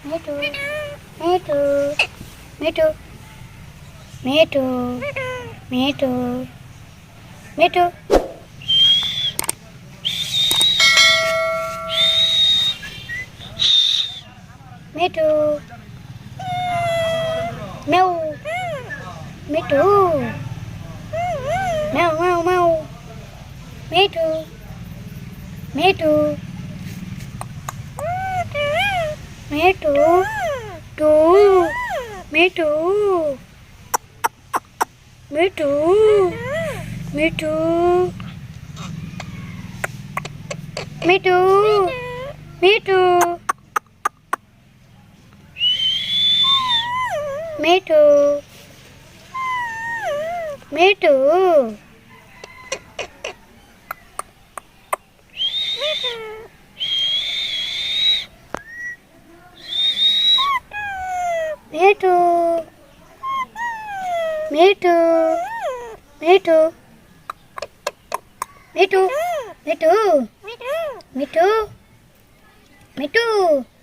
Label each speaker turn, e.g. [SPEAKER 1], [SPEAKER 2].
[SPEAKER 1] Mitu, Mitu, Mitu, Mitu, Mitu, Mitu. Mitu, meow, Mitu, meow, meow, meow, Mitu, Mitu, Mitu, tu, Mitu, Mitu, Mitu, Mitu, Mitu, Mitu, Mitu, Mitu, Mitu, Mitu, Mitu, Mitu, Mitu, Mitu, Mitu.